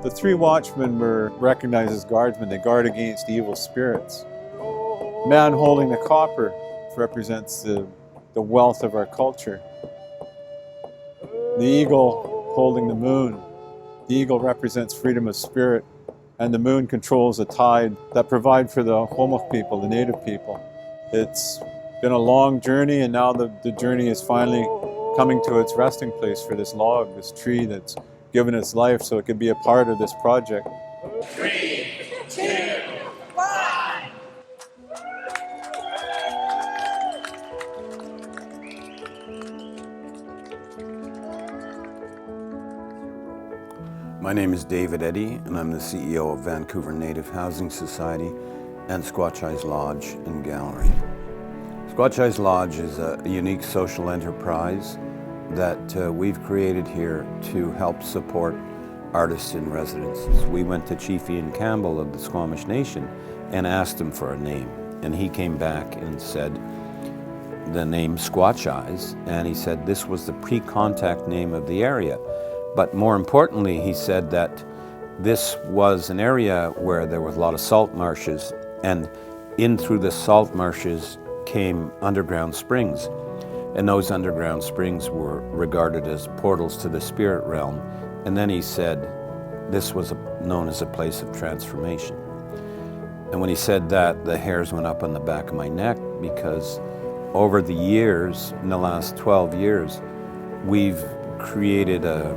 The three watchmen were recognized as guardsmen. They guard against evil spirits. The man holding the copper represents the wealth of our culture. The eagle holding the moon. The eagle represents freedom of spirit, and the moon controls the tide that provide for the Homo people, the native people. It's been a long journey, and now the journey is finally coming to its resting place for this log, this tree that's given its life so it can be a part of this project. 3, 2, 1. My name is David Eddy, and I'm the CEO of Vancouver Native Housing Society and Skwachàys Lodge and Gallery. Skwachàys Lodge is a unique social enterprise that we've created here to help support artists in residences. We went to Chief Ian Campbell of the Squamish Nation and asked him for a name, and he came back and said the name Skwachàys, and he said this was the pre-contact name of the area. But more importantly, he said that this was an area where there was a lot of salt marshes, and in through the salt marshes came underground springs. And those underground springs were regarded as portals to the spirit realm. And then he said this was known as a place of transformation. And when he said that, the hairs went up on the back of my neck, because over the years, in the last 12 years, we've created a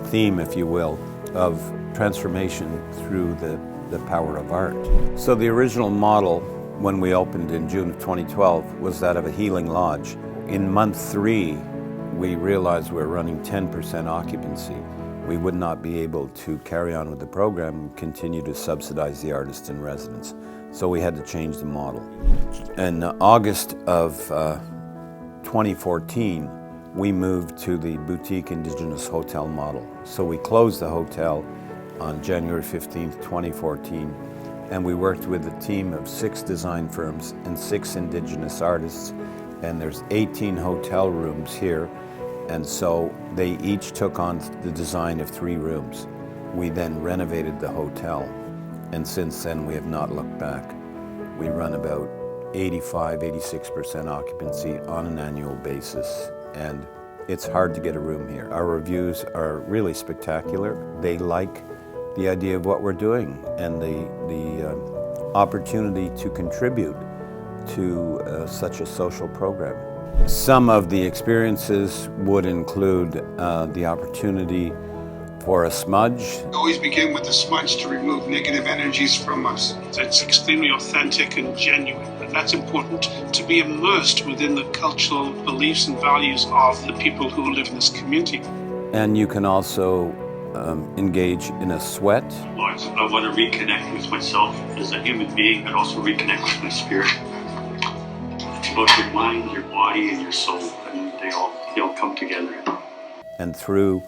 theme, if you will, of transformation through the power of art. So the original model, when we opened in June of 2012, was that of a healing lodge. In month 3, we realized we were running 10% occupancy. We would not be able to carry on with the program and continue to subsidize the artists in residence. So we had to change the model. In August of 2014, we moved to the boutique Indigenous hotel model. So we closed the hotel on January 15th, 2014, and we worked with a team of 6 design firms and 6 Indigenous artists, and there's 18 hotel rooms here, and so they each took on the design of 3 rooms. We then renovated the hotel, and since then we have not looked back. We run about 85–86% occupancy on an annual basis, and it's hard to get a room here. Our reviews are really spectacular. They like the idea of what we're doing and the opportunity to contribute to such a social program. Some of the experiences would include the opportunity for a smudge. Always begin with the smudge to remove negative energies from us. It's extremely authentic and genuine, and that's important to be immersed within the cultural beliefs and values of the people who live in this community. And you can also engage in a sweat. I want to reconnect with myself as a human being, but also reconnect with my spirit. It's about your mind, your body, and your soul, and they all come together. And through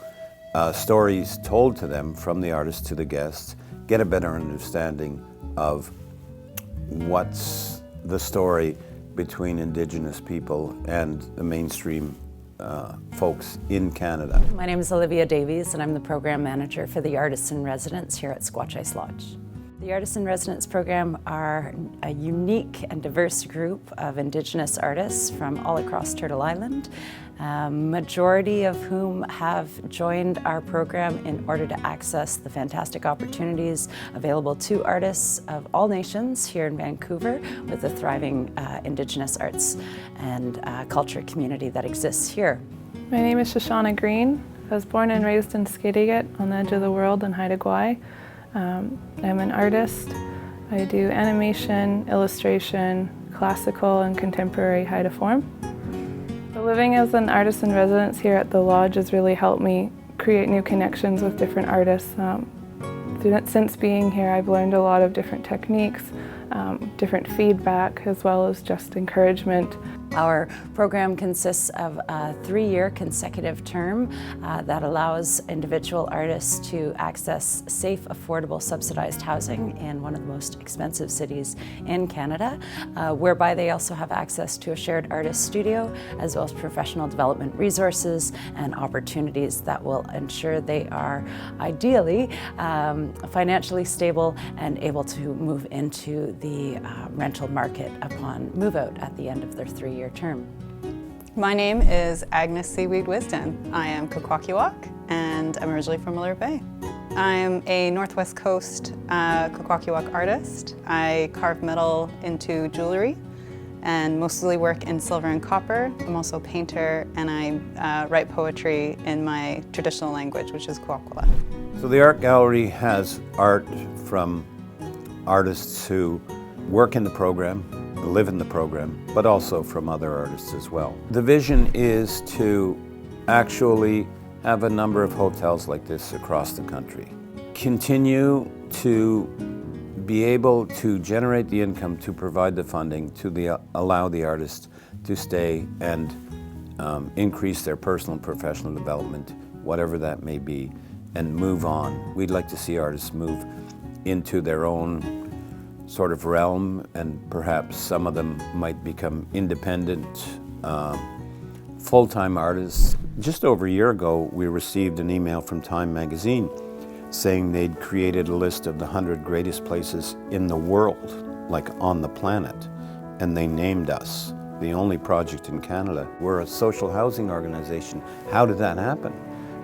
stories told to them from the artists to the guests, get a better understanding of what's the story between Indigenous people and the mainstream folks in Canada. My name is Olivia Davies, and I'm the program manager for the Artists in Residence here at Skwachàys Lodge. The Artists in Residence program are a unique and diverse group of Indigenous artists from all across Turtle Island, majority of whom have joined our program in order to access the fantastic opportunities available to artists of all nations here in Vancouver with the thriving Indigenous arts and culture community that exists here. My name is Shoshana Green. I was born and raised in Skidegate on the edge of the world in Haida Gwaii. I'm an artist. I do animation, illustration, classical and contemporary Haida form. So living as an artist in residence here at the Lodge has really helped me create new connections with different artists. Since being here, I've learned a lot of different techniques, different feedback as well as just encouragement. Our program consists of a 3-year consecutive term that allows individual artists to access safe, affordable, subsidized housing in one of the most expensive cities in Canada, whereby they also have access to a shared artist studio, as well as professional development resources and opportunities that will ensure they are ideally financially stable and able to move into the rental market upon move out at the end of their 3-year term. My name is Agnes Seaweed Wisden. I am Skwachàys and I'm originally from Miller Bay. I'm a Northwest Coast Skwachàys artist. I carve metal into jewelry and mostly work in silver and copper. I'm also a painter and I write poetry in my traditional language, which is Skwachàys. So the art gallery has art from artists who work in the program, live in the program, but also from other artists as well. The vision is to actually have a number of hotels like this across the country. Continue to be able to generate the income to provide the funding to allow the artists to stay and increase their personal and professional development, whatever that may be, and move on. We'd like to see artists move into their own sort of realm, and perhaps some of them might become independent, full-time artists. Just over a year ago, we received an email from Time magazine saying they'd created a list of the 100 greatest places in the world, like on the planet, and they named us, the only project in Canada. We're a social housing organization. How did that happen?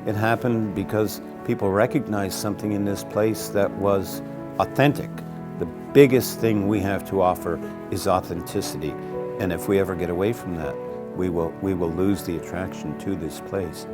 It happened because people recognized something in this place that was authentic. The biggest thing we have to offer is authenticity, and if we ever get away from that, we will lose the attraction to this place.